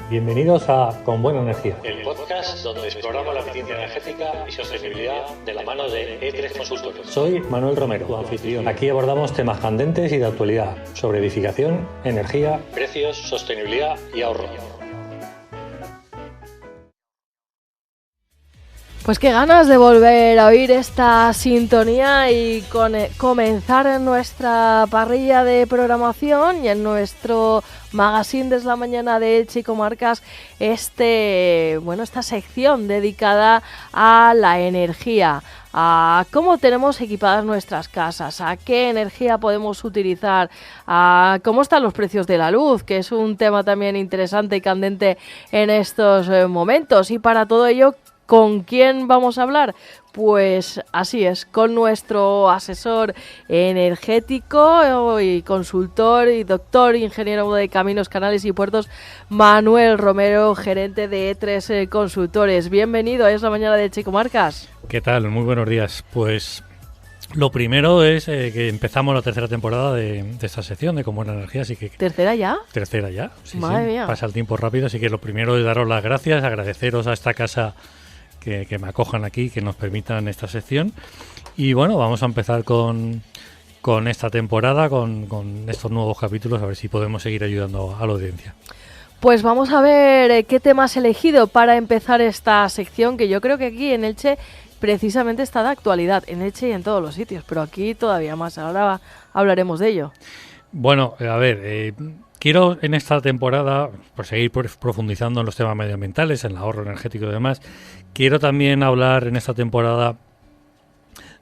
Bienvenidos a Con Buena Energía, el podcast donde exploramos la eficiencia energética y sostenibilidad de la mano de E3 Consultores. Soy Manuel Romero, tu anfitrión. Aquí abordamos temas candentes y de actualidad sobre edificación, energía, precios, sostenibilidad y ahorro. Pues qué ganas de volver a oír esta sintonía y comenzar en nuestra parrilla de programación y en nuestro magazine de la mañana de Elche y Comarcas esta sección dedicada a la energía, a cómo tenemos equipadas nuestras casas, a qué energía podemos utilizar, a cómo están los precios de la luz, que es un tema también interesante y candente en estos momentos. Y para todo ello, ¿con quién vamos a hablar? Pues así es, con nuestro asesor energético y consultor y doctor ingeniero de Caminos, Canales y Puertos, Manuel Romero, gerente de E3 Consultores. Bienvenido a Es la Mañana de Elche y Comarcas. ¿Qué tal? Muy buenos días. Pues lo primero es que empezamos la tercera temporada de esta sección de Con Buena Energía, así que... ¿Tercera ya? Tercera ya, sí, Madre mía. Pasa el tiempo rápido, así que lo primero es daros las gracias, agradeceros a esta casa que me acojan aquí, que nos permitan esta sección. Y bueno, vamos a empezar con esta temporada, con estos nuevos capítulos, a ver si podemos seguir ayudando a la audiencia. Pues vamos a ver qué tema has elegido para empezar esta sección, que yo creo que aquí en Elche precisamente está de actualidad, en Elche y en todos los sitios, pero aquí todavía más. Ahora hablaremos de ello. Bueno, a ver, quiero en esta temporada, por seguir profundizando en los temas medioambientales, en el ahorro energético y demás, quiero también hablar en esta temporada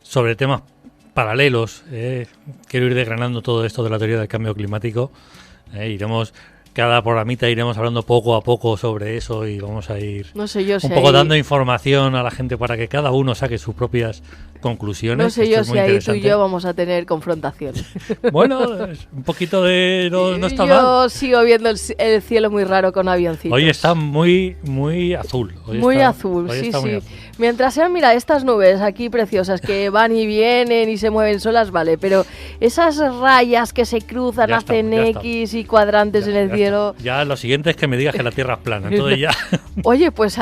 sobre temas paralelos. Quiero ir desgranando todo esto de la teoría del cambio climático. Cada programita iremos hablando poco a poco sobre eso y vamos a ir dando información a la gente para que cada uno saque sus propias conclusiones. No sé yo si ahí tú y yo vamos a tener confrontación. Bueno, un poquito de... no está mal. Yo sigo viendo el cielo muy raro con avioncitos. Hoy está muy azul. Muy azul. Mientras sean, mira, estas nubes aquí preciosas que van y vienen y se mueven solas, vale, pero esas rayas que se cruzan, hacen X y cuadrantes en el cielo. Ya lo siguiente es que me digas que la Tierra es plana, entonces ya... Oye, pues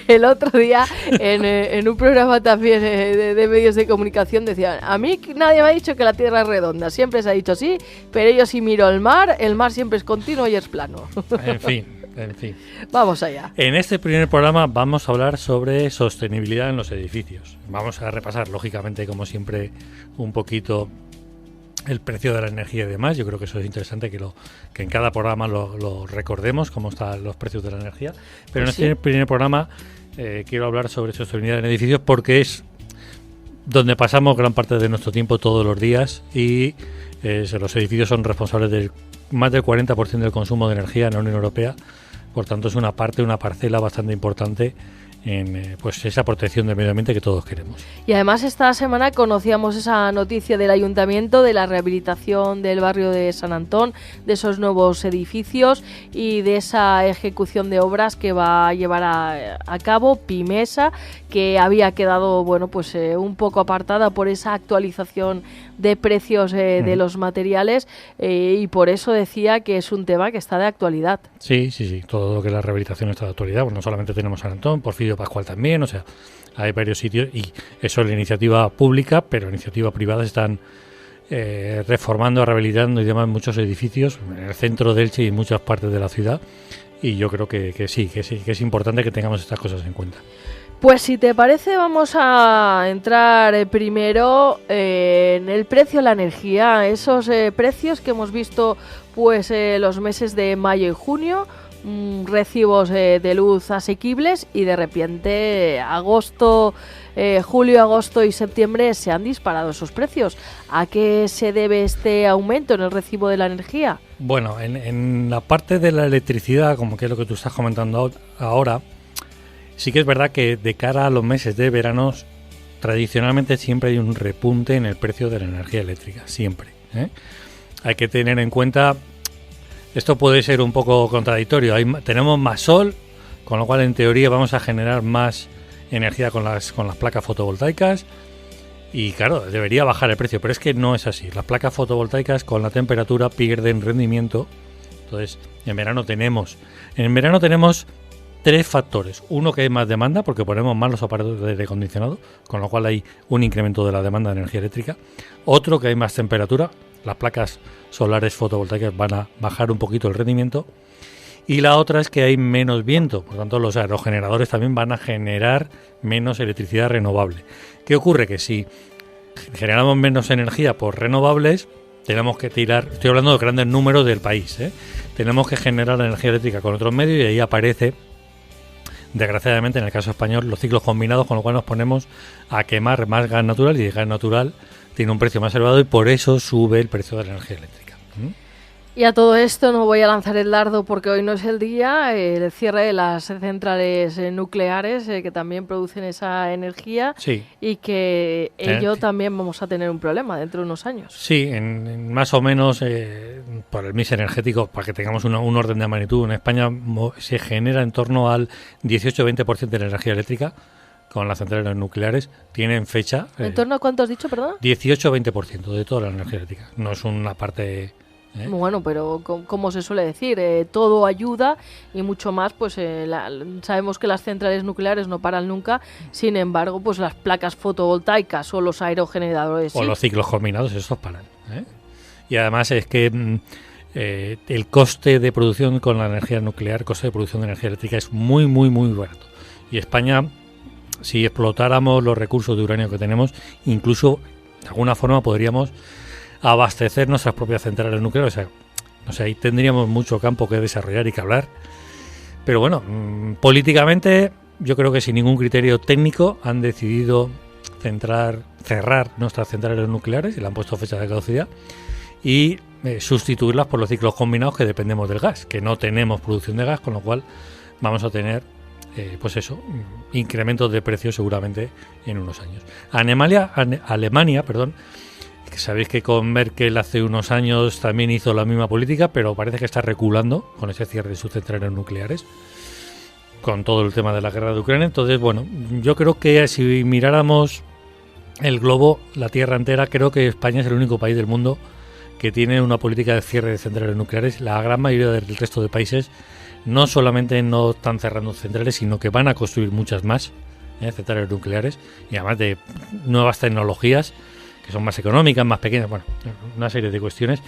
el otro día en un programa también de medios de comunicación decían: a mí nadie me ha dicho que la Tierra es redonda, siempre se ha dicho sí, pero yo sí miro el mar siempre es continuo y es plano. En fin. Vamos allá. En este primer programa vamos a hablar sobre sostenibilidad en los edificios. Vamos a repasar, lógicamente, como siempre, un poquito el precio de la energía y demás. Yo creo que eso es interesante que en cada programa lo recordemos, cómo están los precios de la energía. Pero pues en este primer programa quiero hablar sobre sostenibilidad en edificios porque es donde pasamos gran parte de nuestro tiempo todos los días y los edificios son responsables del más del 40% del consumo de energía en la Unión Europea. Por tanto, es una parcela bastante importante en esa protección del medio ambiente que todos queremos. Y además esta semana conocíamos esa noticia del Ayuntamiento de la rehabilitación del barrio de San Antón, de esos nuevos edificios y de esa ejecución de obras que va a llevar a cabo Pimesa, que había quedado un poco apartada por esa actualización de precios de los materiales y por eso decía que es un tema que está de actualidad. Sí, todo lo que es la rehabilitación está de actualidad. Pues no solamente tenemos San Antón, Porfirio Pascual también, o sea, hay varios sitios y eso es la iniciativa pública, pero la iniciativa privada están reformando, rehabilitando y demás muchos edificios en el centro de Elche y en muchas partes de la ciudad y yo creo que es importante que tengamos estas cosas en cuenta. Pues si te parece vamos a entrar primero en el precio de la energía, esos precios que hemos visto los meses de mayo y junio, recibos de luz asequibles y de repente julio, agosto y septiembre se han disparado esos precios. ¿A qué se debe este aumento en el recibo de la energía? Bueno, en la parte de la electricidad, como que es lo que tú estás comentando ahora, sí que es verdad que de cara a los meses de verano, tradicionalmente siempre hay un repunte en el precio de la energía eléctrica, siempre. Hay que tener en cuenta, esto puede ser un poco contradictorio, tenemos más sol, con lo cual en teoría vamos a generar más energía con las placas fotovoltaicas y claro, debería bajar el precio, pero es que no es así. Las placas fotovoltaicas con la temperatura pierden rendimiento Entonces, en verano tenemos 3 factores. Uno, que hay más demanda, porque ponemos más los aparatos de aire acondicionado, con lo cual hay un incremento de la demanda de energía eléctrica. Otro, que hay más temperatura. Las placas solares fotovoltaicas van a bajar un poquito el rendimiento. Y la otra es que hay menos viento, por tanto los aerogeneradores también van a generar menos electricidad renovable. ¿Qué ocurre? Que si generamos menos energía por renovables, tenemos que tirar, estoy hablando de grandes números del país, tenemos que generar la energía eléctrica con otros medios y ahí aparece, desgraciadamente en el caso español, los ciclos combinados, con lo cual nos ponemos a quemar más gas natural y el gas natural tiene un precio más elevado y por eso sube el precio de la energía eléctrica. Y a todo esto no voy a lanzar el dardo porque hoy no es el día, el cierre de las centrales nucleares que también producen esa energía, sí, y que ello también vamos a tener un problema dentro de unos años. Sí, en más o menos por el mix energético, para que tengamos un orden de magnitud, en España se genera en torno al 18-20% de la energía eléctrica con las centrales nucleares. Tienen fecha. ¿En torno a cuánto has dicho, perdón? 18-20% de toda la energía eléctrica. No es una parte... Bueno, pero como se suele decir, todo ayuda y mucho más, pues sabemos que las centrales nucleares no paran nunca, sin embargo, pues las placas fotovoltaicas o los aerogeneradores o los ciclos combinados, esos paran. Y además es que el coste de producción con la energía nuclear, coste de producción de energía eléctrica es muy, muy, muy barato. Y España, si explotáramos los recursos de uranio que tenemos, incluso de alguna forma podríamos abastecer nuestras propias centrales nucleares. O sea, ahí tendríamos mucho campo que desarrollar y que hablar. Pero bueno, políticamente yo creo que sin ningún criterio técnico han decidido cerrar nuestras centrales nucleares y le han puesto fecha de caducidad y sustituirlas por los ciclos combinados, que dependemos del gas, que no tenemos producción de gas, con lo cual vamos a tener pues eso, incrementos de precios seguramente en unos años. Alemania, que sabéis que con Merkel hace unos años también hizo la misma política, pero parece que está reculando con ese cierre de sus centrales nucleares, con todo el tema de la guerra de Ucrania. Entonces, bueno, yo creo que si miráramos el globo, la tierra entera, creo que España es el único país del mundo que tiene una política de cierre de centrales nucleares. La gran mayoría del resto de países no solamente no están cerrando centrales, sino que van a construir muchas más centrales nucleares, y además de nuevas tecnologías que son más económicas, más pequeñas, bueno, una serie de cuestiones.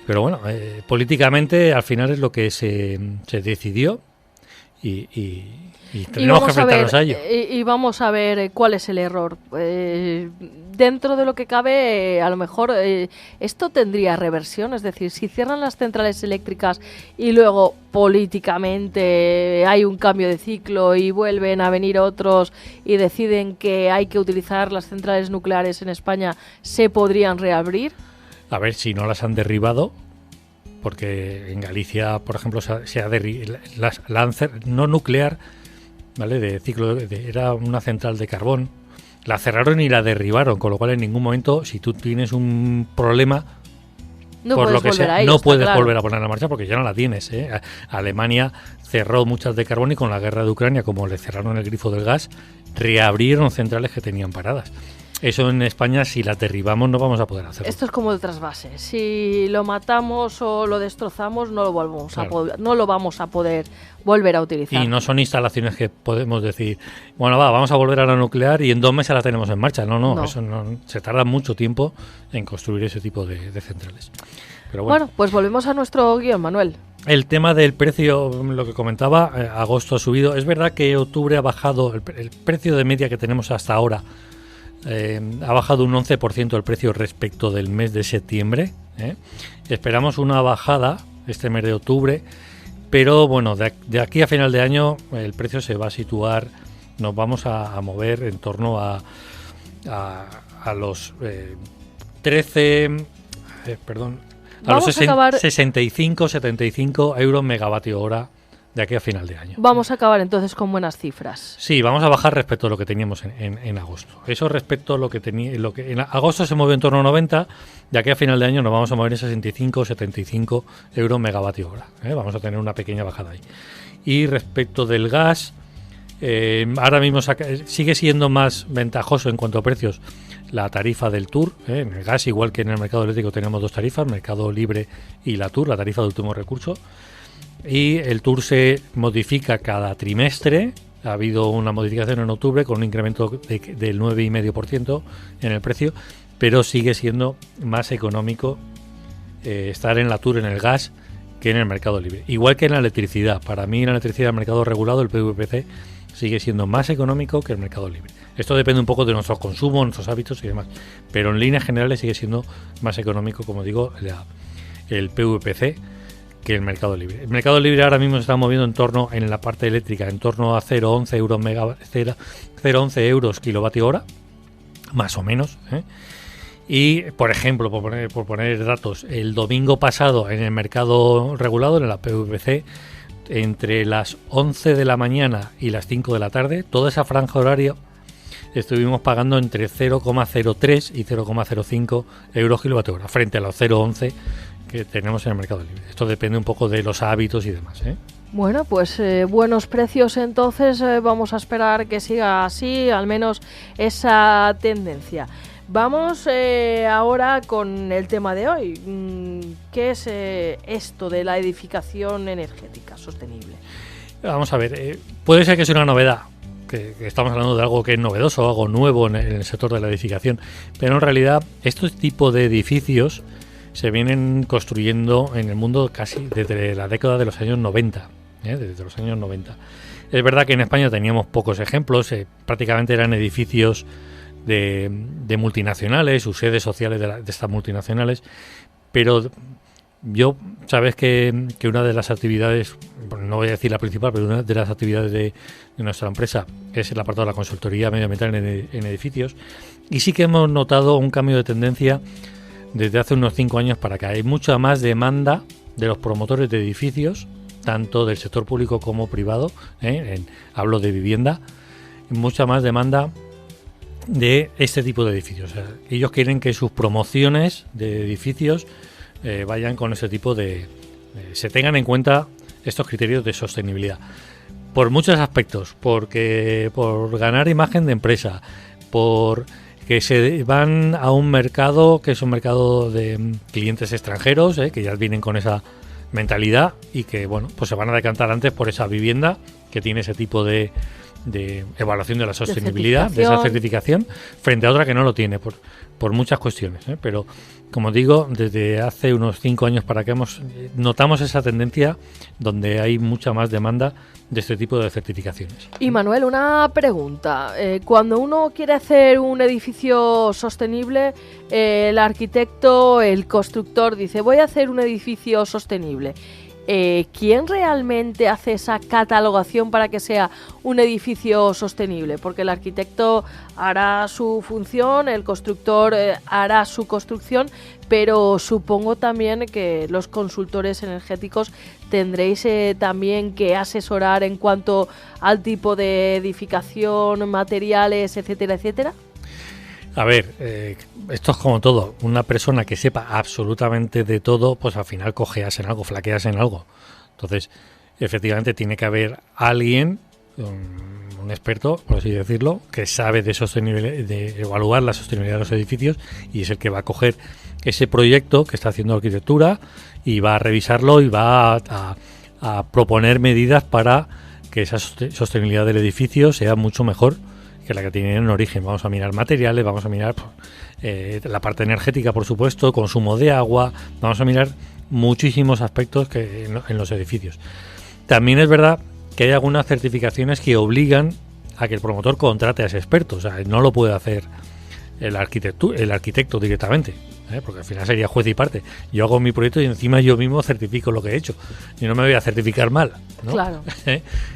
Pero bueno, políticamente al final es lo que se decidió y tenemos que enfrentarnos a ello. Y vamos a ver cuál es el error. Dentro de lo que cabe, a lo mejor esto tendría reversión, es decir, si cierran las centrales eléctricas y luego políticamente hay un cambio de ciclo y vuelven a venir otros y deciden que hay que utilizar las centrales nucleares en España, ¿se podrían reabrir? A ver, si no las han derribado, porque en Galicia, por ejemplo, se ha derribado no nuclear, ¿vale? De ciclo, era una central de carbón. La cerraron y la derribaron, con lo cual en ningún momento, si tú tienes un problema, no por lo que sea, no puedes claro. volver a poner en marcha porque ya no la tienes. Alemania cerró muchas de carbón y con la guerra de Ucrania, como le cerraron el grifo del gas, reabrieron centrales que tenían paradas. Eso en España, si las derribamos, no vamos a poder hacerlo. Esto es como el trasvase. Si lo matamos o lo destrozamos, no lo vamos a poder volver a utilizar. Y no son instalaciones que podemos decir, bueno, vamos a volver a la nuclear y en 2 meses la tenemos en marcha. No. Eso no, se tarda mucho tiempo en construir ese tipo de centrales. Pero bueno, pues volvemos a nuestro guión, Manuel. El tema del precio, lo que comentaba, agosto ha subido. Es verdad que octubre ha bajado, el precio de media que tenemos hasta ahora ha bajado un 11% el precio respecto del mes de septiembre. Esperamos una bajada este mes de octubre, pero bueno, de aquí a final de año el precio se va a situar, nos vamos a mover en torno a los 65-75 euros megavatio hora de aquí a final de año. Vamos a acabar entonces con buenas cifras. Sí, vamos a bajar respecto a lo que teníamos en agosto. Eso respecto a lo que en agosto se movió en torno a 90, de aquí a final de año nos vamos a mover en 65-75 euros megavatio hora. Vamos a tener una pequeña bajada ahí. Y respecto del gas, ahora mismo sigue siendo más ventajoso en cuanto a precios la tarifa del TUR. En el gas, igual que en el mercado eléctrico, tenemos dos tarifas, Mercado Libre y la TUR, la tarifa de último recurso. Y el TUR se modifica cada trimestre. Ha habido una modificación en octubre con un incremento del 9,5% en el precio, pero sigue siendo más económico estar en la TUR, en el gas, que en el mercado libre. Igual que en la electricidad. Para mí, en la electricidad, el mercado regulado, el PVPC, sigue siendo más económico que el mercado libre. Esto depende un poco de nuestros consumos, nuestros hábitos y demás. Pero en líneas generales sigue siendo más económico, como digo, el PVPC que el mercado libre. El mercado libre ahora mismo se está moviendo en la parte eléctrica en torno a 0,11 euros kilovatio hora, más o menos. Y, por ejemplo, por poner datos, el domingo pasado en el mercado regulado, en la PVPC, entre las 11 de la mañana y las 5 de la tarde, toda esa franja horaria estuvimos pagando entre 0,03 y 0,05 euros kilovatio hora, frente a los 0,11 que tenemos en el mercado libre. Esto depende un poco de los hábitos y demás. Bueno, pues buenos precios, entonces vamos a esperar que siga así, al menos esa tendencia. Vamos ahora con el tema de hoy. ¿Qué es esto de la edificación energética sostenible? Vamos a ver, puede ser que sea una novedad, que estamos hablando de algo que es novedoso, algo nuevo en el sector de la edificación, pero en realidad estos tipos de edificios se vienen construyendo en el mundo casi desde la década de los años 90, desde los años 90. Es verdad que en España teníamos pocos ejemplos, prácticamente eran edificios de multinacionales, sus sedes sociales de estas multinacionales, pero sabes que una de las actividades, no voy a decir la principal, pero una de las actividades de nuestra empresa es el apartado de la consultoría medioambiental en edificios, y sí que hemos notado un cambio de tendencia desde hace unos 5 años para acá. Hay mucha más demanda de los promotores de edificios, tanto del sector público como privado, hablo de vivienda, mucha más demanda de este tipo de edificios. O sea, ellos quieren que sus promociones de edificios vayan con ese tipo se tengan en cuenta estos criterios de sostenibilidad. Por muchos aspectos, por ganar imagen de empresa, por que se van a un mercado que es un mercado de clientes extranjeros, que ya vienen con esa mentalidad y que pues se van a decantar antes por esa vivienda que tiene ese tipo de evaluación de la sostenibilidad, de esa certificación, frente a otra que no lo tiene por muchas cuestiones. Pero, como digo, desde hace unos 5 años para acá notamos esa tendencia donde hay mucha más demanda de este tipo de certificaciones. Y Manuel, una pregunta. Cuando uno quiere hacer un edificio sostenible, el arquitecto, el constructor dice, voy a hacer un edificio sostenible. ¿Quién realmente hace esa catalogación para que sea un edificio sostenible? Porque el arquitecto hará su función, el constructor hará su construcción, pero supongo también que los consultores energéticos tendréis también que asesorar en cuanto al tipo de edificación, materiales, etcétera, etcétera. A ver, esto es como todo. Una persona que sepa absolutamente de todo, pues al final cojeas en algo, flaqueas en algo. Entonces, efectivamente tiene que haber alguien, un experto, por así decirlo, que sabe de sostenibilidad, de evaluar la sostenibilidad de los edificios, y es el que va a coger ese proyecto que está haciendo arquitectura y va a revisarlo y va a proponer medidas para que esa sostenibilidad del edificio sea mucho mejor que la que tiene en origen. Vamos a mirar materiales, vamos a mirar la parte energética, por supuesto, consumo de agua, vamos a mirar muchísimos aspectos en los edificios. También es verdad que hay algunas certificaciones que obligan a que el promotor contrate a ese experto. O sea, no lo puede hacer el arquitecto directamente, porque al final sería juez y parte. Yo hago mi proyecto y encima yo mismo certifico lo que he hecho. Y no me voy a certificar mal, ¿no? Claro.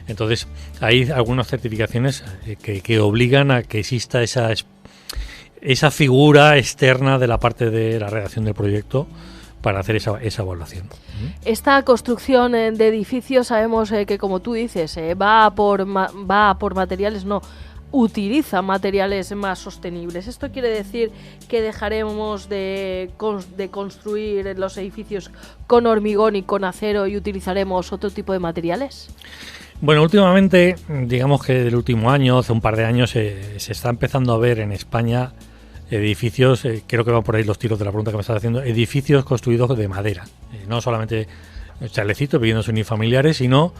Entonces, hay algunas certificaciones que obligan a que exista esa figura externa de la parte de la redacción del proyecto para hacer esa evaluación. Esta construcción de edificios sabemos que, como tú dices, va por materiales, utiliza materiales más sostenibles. ¿Esto quiere decir que dejaremos de construir los edificios con hormigón y con acero y utilizaremos otro tipo de materiales? Bueno, últimamente, digamos que del último año, hace un par de años, se está empezando a ver en España edificios, creo que van por ahí los tiros de la pregunta que me estás haciendo, edificios construidos de madera, no solamente chalecitos, viviendas unifamiliares, sino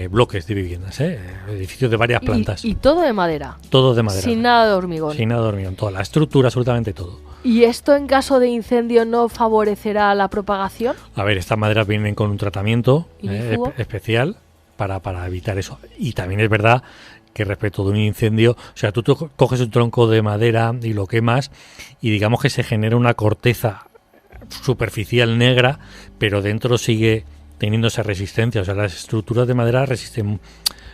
bloques de viviendas, edificios de varias plantas. Y todo de madera. Todo de madera. Sin nada de hormigón. Sin nada de hormigón, toda la estructura, absolutamente todo. ¿Y esto en caso de incendio no favorecerá la propagación? A ver, estas maderas vienen con un tratamiento especial para evitar eso. Y también es verdad que respecto de un incendio, o sea, tú coges un tronco de madera y lo quemas y digamos que se genera una corteza superficial negra, pero dentro sigue teniendo esa resistencia. O sea, las estructuras de madera resisten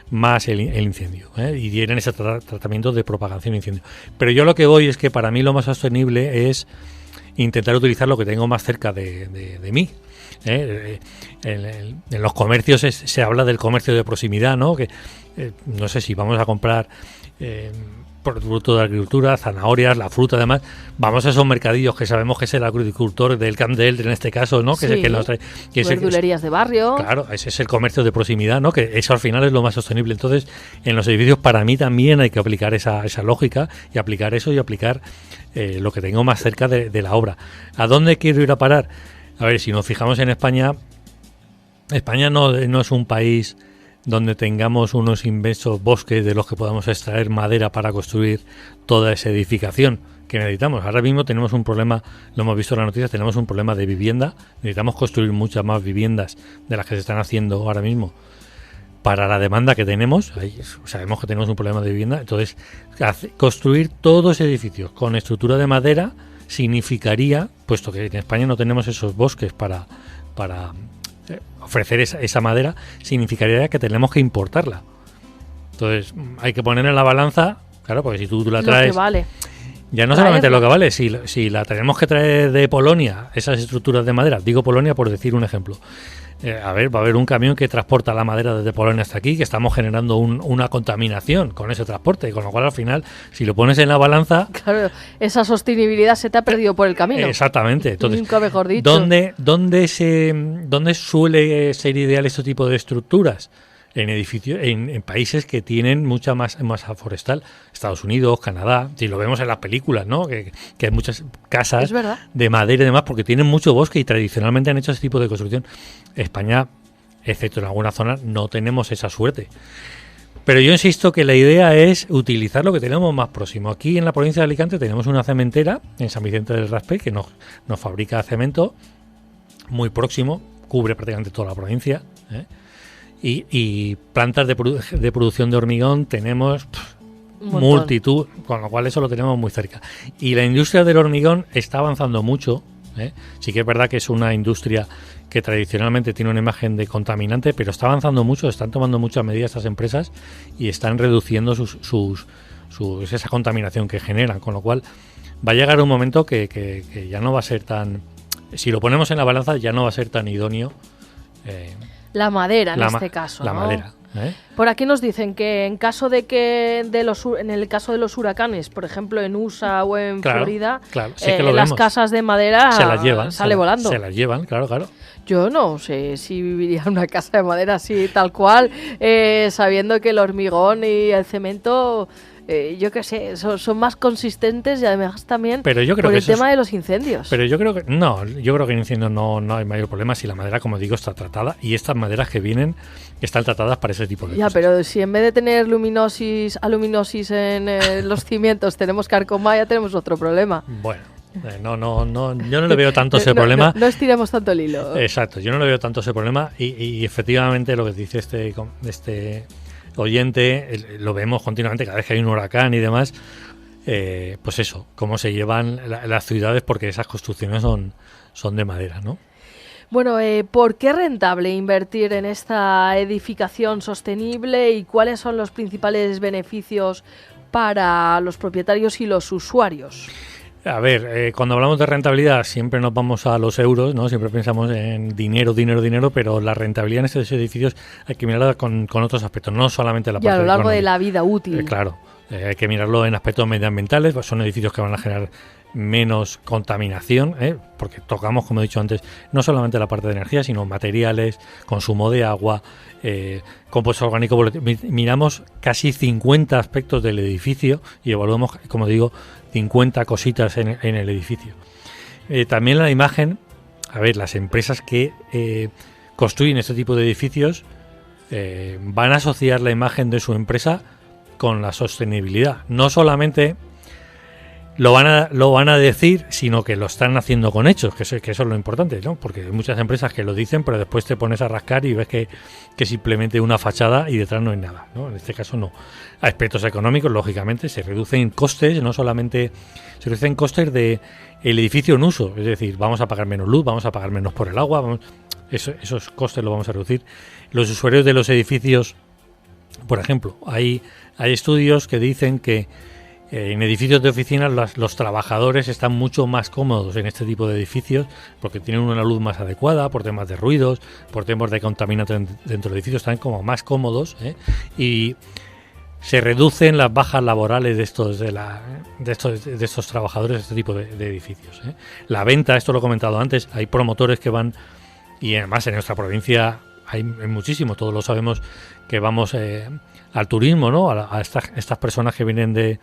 más el incendio, y tienen ese tratamiento de propagación de incendio. Pero yo lo que voy es que para mí lo más sostenible es intentar utilizar lo que tengo más cerca de mí. En los comercios se habla del comercio de proximidad, ¿no? Que no sé si vamos a comprar productos de agricultura, zanahorias, la fruta, además, vamos a esos mercadillos que sabemos que es el agricultor del Camp de Elche en este caso, ¿no? Que sí, es el que nos trae, verdulerías de barrio. Claro, ese es el comercio de proximidad, ¿no? Que eso al final es lo más sostenible. Entonces, en los edificios para mí también hay que aplicar esa lógica y aplicar eso y aplicar lo que tengo más cerca de la obra. ¿A dónde quiero ir a parar? A ver, si nos fijamos en España no es un país donde tengamos unos inmensos bosques de los que podamos extraer madera para construir toda esa edificación que necesitamos. Ahora mismo tenemos un problema, lo hemos visto en las noticias, tenemos un problema de vivienda. Necesitamos construir muchas más viviendas de las que se están haciendo ahora mismo para la demanda que tenemos. Ahí sabemos que tenemos un problema de vivienda. Entonces, construir todos edificios con estructura de madera significaría, puesto que en España no tenemos esos bosques para ofrecer esa madera, significaría que tenemos que importarla. Entonces hay que poner en la balanza, claro, porque si tú la traes, lo que vale. Ya no solamente lo que vale, si la tenemos que traer de Polonia, esas estructuras de madera, digo Polonia por decir un ejemplo, va a haber un camión que transporta la madera desde Polonia hasta aquí, que estamos generando una contaminación con ese transporte, con lo cual al final, si lo pones en la balanza... Claro, esa sostenibilidad se te ha perdido por el camino. Exactamente. Entonces, nunca mejor dicho. ¿Dónde suele ser ideal este tipo de estructuras? En edificios, en países que tienen mucha masa forestal, Estados Unidos, Canadá, si lo vemos en las películas, ¿no? Que hay muchas casas de madera y demás, porque tienen mucho bosque y tradicionalmente han hecho ese tipo de construcción. España, excepto en alguna zona, no tenemos esa suerte. Pero yo insisto que la idea es utilizar lo que tenemos más próximo. Aquí en la provincia de Alicante tenemos una cementera, en San Vicente del Raspeig, que nos fabrica cemento muy próximo, cubre prácticamente toda la provincia, Y plantas de producción de hormigón tenemos multitud, con lo cual eso lo tenemos muy cerca. Y la industria del hormigón está avanzando mucho. Sí que es verdad que es una industria que tradicionalmente tiene una imagen de contaminante, pero está avanzando mucho, están tomando muchas medidas estas empresas y están reduciendo esa contaminación que generan, con lo cual va a llegar un momento que ya no va a ser tan... Si lo ponemos en la balanza ya no va a ser tan idóneo. La madera, en este caso. La madera. Por aquí nos dicen que en caso de que en el caso de los huracanes, por ejemplo en USA o en Florida, sí que las casas de madera se las llevan, sale volando. Se las llevan, claro. Yo no sé si viviría en una casa de madera así, tal cual, sabiendo que el hormigón y el cemento... yo qué sé, son más consistentes y además también por el tema de los incendios. Pero yo creo que en incendios no hay mayor problema si la madera, como digo, está tratada, y estas maderas que vienen están tratadas para ese tipo de cosas. Pero si en vez de tener aluminosis en los cimientos tenemos carcoma, ya tenemos otro problema. Bueno, yo no le veo tanto ese problema. No estiremos tanto el hilo. Exacto, yo no le veo tanto ese problema y efectivamente lo que dice este oyente, lo vemos continuamente cada vez que hay un huracán y demás, pues eso, cómo se llevan las ciudades, porque esas construcciones son de madera, ¿no? Bueno, ¿por qué es rentable invertir en esta edificación sostenible y cuáles son los principales beneficios para los propietarios y los usuarios? A ver, cuando hablamos de rentabilidad siempre nos vamos a los euros, ¿no? Siempre pensamos en dinero, pero la rentabilidad en estos edificios hay que mirarla con otros aspectos, no solamente la parte a lo largo económica. de la vida útil. Claro, hay que mirarlo en aspectos medioambientales, pues son edificios que van a generar menos contaminación, porque tocamos, como he dicho antes, no solamente la parte de energía, sino materiales, consumo de agua, compuesto orgánico. Miramos casi 50 aspectos del edificio y evaluamos, como digo, 50 cositas en el edificio. También la imagen, a ver, las empresas que construyen este tipo de edificios van a asociar la imagen de su empresa con la sostenibilidad. No solamente lo van a decir, sino que lo están haciendo con hechos, que eso es lo importante, ¿no? Porque hay muchas empresas que lo dicen, pero después te pones a rascar y ves que simplemente una fachada y detrás no hay nada, ¿no? En este caso no. Aspectos económicos, lógicamente, se reducen costes, no solamente se reducen costes de el edificio en uso, es decir, vamos a pagar menos luz, vamos a pagar menos por el agua, esos costes los vamos a reducir. Los usuarios de los edificios, por ejemplo, hay estudios que dicen que en edificios de oficinas los trabajadores están mucho más cómodos en este tipo de edificios porque tienen una luz más adecuada, por temas de ruidos, por temas de contaminantes dentro del edificio, están como más cómodos, y se reducen las bajas laborales de estos trabajadores de este tipo de edificios. La venta, esto lo he comentado antes, hay promotores que van, y además en nuestra provincia hay muchísimo, todos lo sabemos, que vamos al turismo, ¿no? A estas personas que vienen de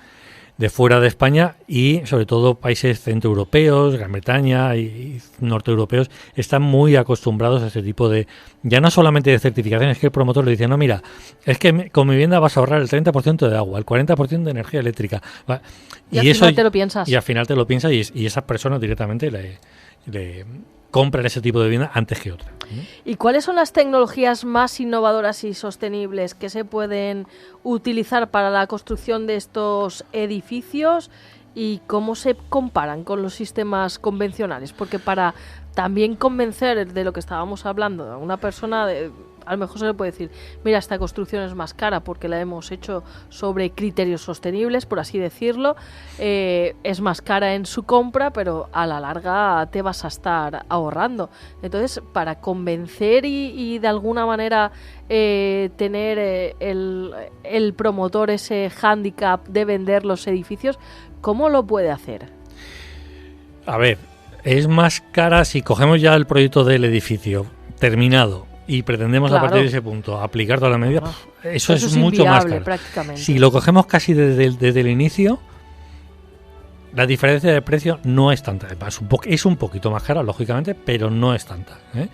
fuera de España y sobre todo países centroeuropeos, Gran Bretaña y norteeuropeos están muy acostumbrados a este tipo de, ya no solamente de certificaciones, es que el promotor le dice, no, mira, es que con mi vivienda vas a ahorrar el 30% de agua, el 40% de energía eléctrica. Y al final te lo piensas. Y al final te lo piensas y esas personas directamente le compran ese tipo de vivienda antes que otra. ¿Y cuáles son las tecnologías más innovadoras y sostenibles que se pueden utilizar para la construcción de estos edificios y cómo se comparan con los sistemas convencionales? Porque para también convencer de lo que estábamos hablando a una persona, a lo mejor se le puede decir, mira, esta construcción es más cara porque la hemos hecho sobre criterios sostenibles, por así decirlo, es más cara en su compra, pero a la larga te vas a estar ahorrando. Entonces, para convencer y de alguna manera tener el promotor ese hándicap de vender los edificios, ¿cómo lo puede hacer? A ver, es más cara si cogemos ya el proyecto del edificio terminado y pretendemos, claro, a partir de ese punto aplicar toda la medida, eso es mucho más caro. Si lo cogemos casi desde el inicio, la diferencia de precio no es tanta. Es un poquito más cara, lógicamente, pero no es tanta, ¿eh?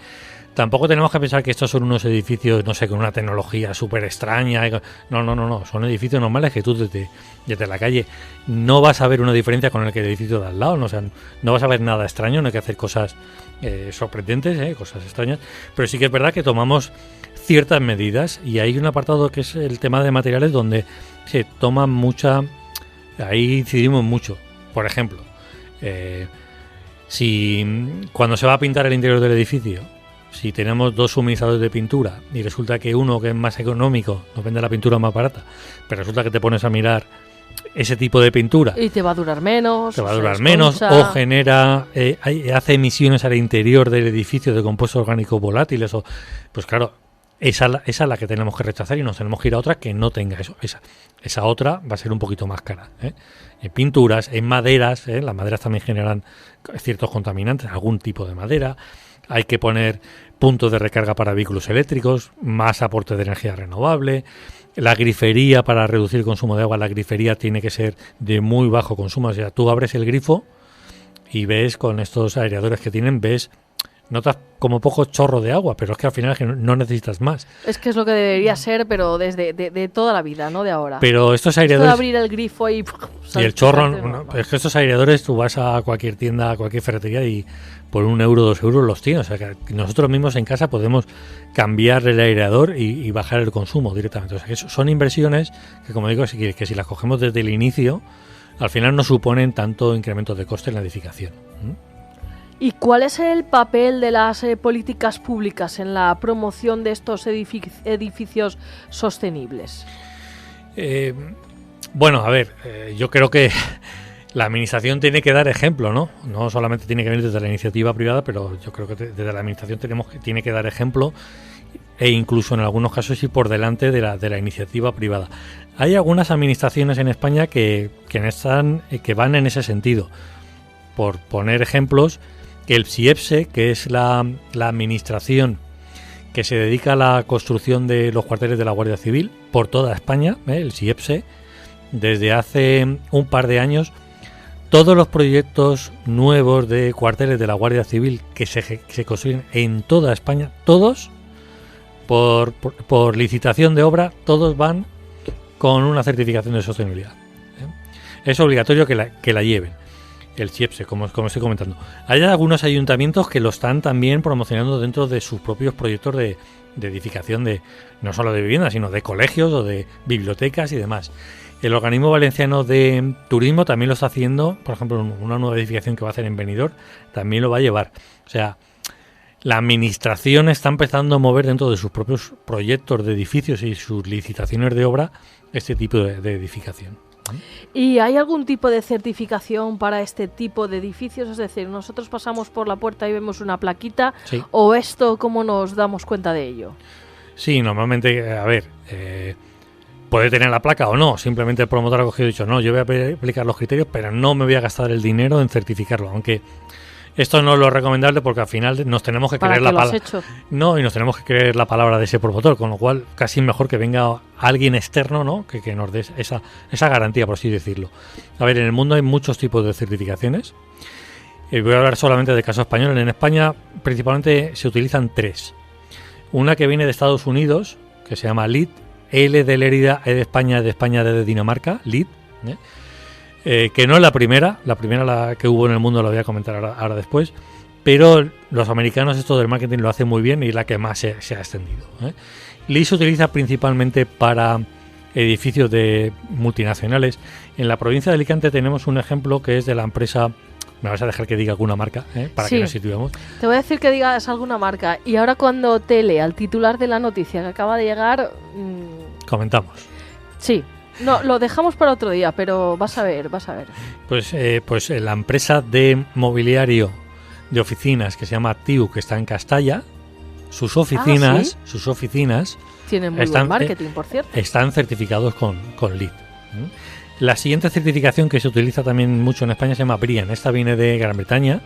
Tampoco tenemos que pensar que estos son unos edificios, no sé, con una tecnología súper extraña. No. Son edificios normales que tú desde la calle no vas a ver una diferencia con el edificio de al lado. No, o sea, no vas a ver nada extraño, no hay que hacer cosas sorprendentes, cosas extrañas. Pero sí que es verdad que tomamos ciertas medidas y hay un apartado que es el tema de materiales donde se toma mucha... Ahí incidimos mucho. Por ejemplo, si cuando se va a pintar el interior del edificio, si tenemos dos suministradores de pintura y resulta que uno, que es más económico, nos vende la pintura más barata, pero resulta que te pones a mirar ese tipo de pintura y te va a durar menos, o genera, hace emisiones al interior del edificio de compuestos orgánicos volátiles, pues claro, esa es la que tenemos que rechazar y nos tenemos que ir a otra que no tenga eso. Esa otra va a ser un poquito más cara, En pinturas, en maderas, las maderas también generan ciertos contaminantes, algún tipo de madera. Hay que poner puntos de recarga para vehículos eléctricos, más aporte de energía renovable. La grifería, para reducir el consumo de agua, la grifería tiene que ser de muy bajo consumo. O sea, tú abres el grifo y ves con estos aireadores que tienen, notas como poco chorro de agua, pero es que al final no necesitas más. Es que es lo que debería ser, pero desde de toda la vida, no de ahora. Pero estos aireadores... Esto de abrir el grifo y el chorro... es que estos aireadores, tú vas a cualquier tienda, a cualquier ferretería y por 1 euro, 2 euros los tienes. O sea, que nosotros mismos en casa podemos cambiar el aireador y bajar el consumo directamente. O sea, que son inversiones que, como digo, que si las cogemos desde el inicio, al final no suponen tanto incremento de coste en la edificación. ¿Y cuál es el papel de las políticas públicas en la promoción de estos edificios sostenibles? Bueno, a ver, yo creo que la administración tiene que dar ejemplo, ¿no? No solamente tiene que venir desde la iniciativa privada, pero yo creo que desde la administración tiene que dar ejemplo e incluso en algunos casos ir por delante de la iniciativa privada. Hay algunas administraciones en España que van en ese sentido. por poner ejemplos, el CIEPSE, que es la administración que se dedica a la construcción de los cuarteles de la Guardia Civil por toda España, el CIEPSE, desde hace un par de años, todos los proyectos nuevos de cuarteles de la Guardia Civil que se construyen en toda España, todos, por licitación de obra, todos van con una certificación de sostenibilidad. Es obligatorio que la lleven. El CIEPSE, como estoy comentando. Hay algunos ayuntamientos que lo están también promocionando dentro de sus propios proyectos de edificación, de no solo de viviendas, sino de colegios o de bibliotecas y demás. El organismo valenciano de turismo también lo está haciendo. Por ejemplo, una nueva edificación que va a hacer en Benidorm también lo va a llevar. O sea, la administración está empezando a mover dentro de sus propios proyectos de edificios y sus licitaciones de obra este tipo de edificación. ¿Y hay algún tipo de certificación para este tipo de edificios? Es decir, nosotros pasamos por la puerta y vemos una plaquita, sí. ¿O esto cómo nos damos cuenta de ello? Sí, normalmente, a ver, puede tener la placa o no. Simplemente el promotor ha cogido y dicho, no, yo voy a aplicar los criterios, pero no me voy a gastar el dinero en certificarlo, aunque esto no es lo recomendable porque al final nos tenemos que creer la palabra. No, y nos tenemos que creer la palabra de ese promotor, con lo cual casi mejor que venga alguien externo, ¿no? que nos dé esa garantía, por así decirlo. A ver, en el mundo hay muchos tipos de certificaciones. Voy a hablar solamente de caso español. En España principalmente se utilizan 3. Una que viene de Estados Unidos, que se llama LEED, L de Lérida, E de España, D de Dinamarca, LEED, que no es la primera la que hubo en el mundo, lo voy a comentar ahora después, pero los americanos esto del marketing lo hacen muy bien y es la que más se ha extendido. LEED se utiliza principalmente para edificios de multinacionales. En la provincia de Alicante tenemos un ejemplo que es de la empresa, me vas a dejar que diga alguna marca, para que nos situemos. Te voy a decir que digas alguna marca y ahora cuando te lea al titular de la noticia que acaba de llegar... Comentamos. Sí. No, lo dejamos para otro día, pero vas a ver. Pues la empresa de mobiliario de oficinas que se llama TIU, que está en Castalla, sus oficinas tienen muy buen marketing, por cierto. Están certificados con LEED. La siguiente certificación que se utiliza también mucho en España se llama BREEAM. Esta viene de Gran Bretaña.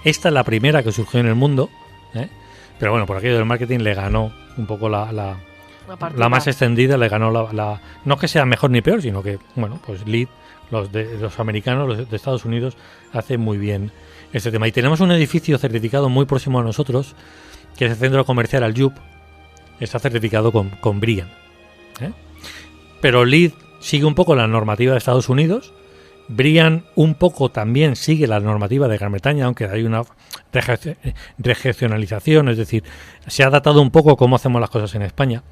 Esta es la primera que surgió en el mundo, pero bueno, por aquello del marketing le ganó un poco la más extendida, le ganó no que sea mejor ni peor, sino que, bueno, pues LEED, los americanos, los de Estados Unidos, hacen muy bien este tema. Y tenemos un edificio certificado muy próximo a nosotros, que es el Centro Comercial Aljub, está certificado con BREEAM. Pero LEED sigue un poco la normativa de Estados Unidos, BREEAM un poco también sigue la normativa de Gran Bretaña, aunque hay una regionalización, es decir, se ha adaptado un poco cómo hacemos las cosas en España.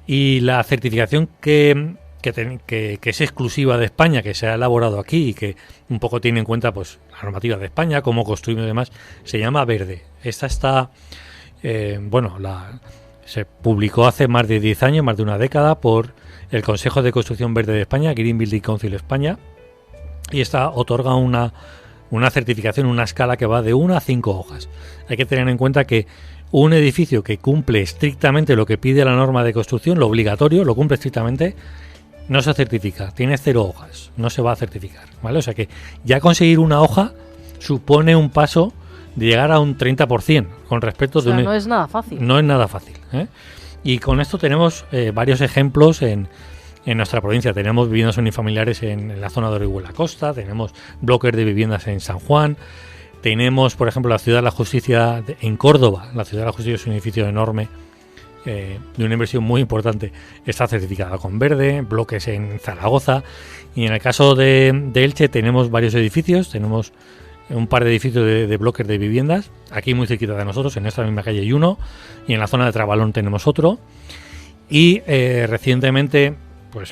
Y la certificación que es exclusiva de España, que se ha elaborado aquí y que un poco tiene en cuenta pues la normativa de España, cómo construimos y demás, se llama Verde. Esta está, se publicó hace más de 10 años, más de una década, por el Consejo de Construcción Verde de España, Green Building Council España, y esta otorga una certificación, una escala que va de 1 a 5 hojas. Hay que tener en cuenta que un edificio que cumple estrictamente lo que pide la norma de construcción, lo obligatorio, lo cumple estrictamente, no se certifica, tiene 0 hojas, no se va a certificar, ¿vale? O sea que ya conseguir una hoja supone un paso de llegar a un 30% con respecto de no es nada fácil. No es nada fácil, Y con esto tenemos varios ejemplos en nuestra provincia. Tenemos viviendas unifamiliares en la zona de Orihuela Costa, tenemos bloques de viviendas en San Juan, tenemos, por ejemplo, la Ciudad de la Justicia en Córdoba. La Ciudad de la Justicia es un edificio enorme, de una inversión muy importante, está certificada con Verde, bloques en Zaragoza, y en el caso de Elche tenemos varios edificios, tenemos un par de edificios de bloques de viviendas, aquí muy cerquita de nosotros, en esta misma calle hay uno, y en la zona de Trabalón tenemos otro, y recientemente, pues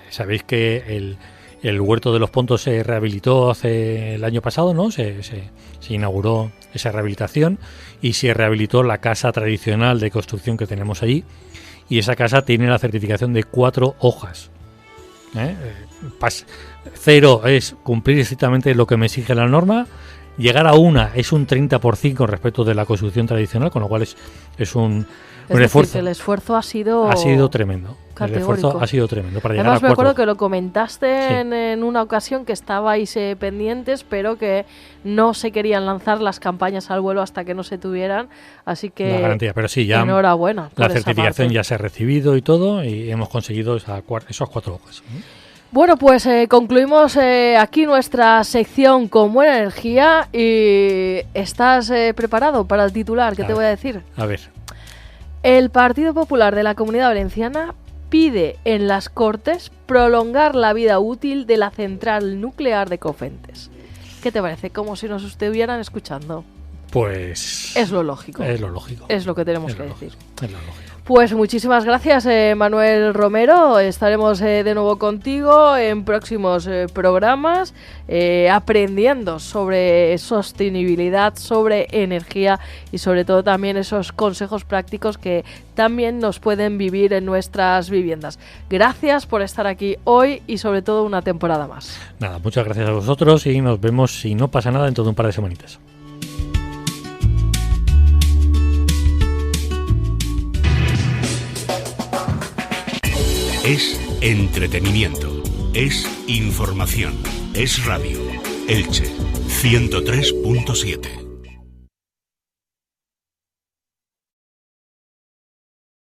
sabéis que el Huerto de los Pontos se rehabilitó el año pasado, ¿no? Se inauguró esa rehabilitación y se rehabilitó la casa tradicional de construcción que tenemos allí, y esa casa tiene la certificación de 4 hojas. 0 es cumplir estrictamente lo que me exige la norma, llegar a una es un 30% con respecto de la construcción tradicional, con lo cual es un esfuerzo. El esfuerzo ha sido tremendo. Categórico. El esfuerzo ha sido tremendo para llegar a Además, me 4. acuerdo que lo comentaste en una ocasión, que estabais pendientes, pero que no se querían lanzar las campañas al vuelo hasta que no se tuvieran. Así que la garantía, pero sí, ya enhorabuena. La certificación ya se ha recibido y todo, y hemos conseguido esos 4 hojas. Bueno, pues concluimos aquí nuestra sección con buena energía. Y ¿estás preparado para el titular? ¿Qué te voy a decir? A ver. El Partido Popular de la Comunidad Valenciana pide en las Cortes prolongar la vida útil de la central nuclear de Cofentes. ¿Qué te parece? Como si nos estuvieran escuchando. Pues es lo lógico. Es lo lógico. Es lo que tenemos que decir. Es lo lógico. Pues muchísimas gracias, Manuel Romero. Estaremos de nuevo contigo en próximos programas, aprendiendo sobre sostenibilidad, sobre energía y sobre todo también esos consejos prácticos que también nos pueden vivir en nuestras viviendas. Gracias por estar aquí hoy y sobre todo una temporada más. Nada, muchas gracias a vosotros y nos vemos, si no pasa nada, dentro de un par de semanitas. Es entretenimiento, es información, es radio. Elche, 103.7.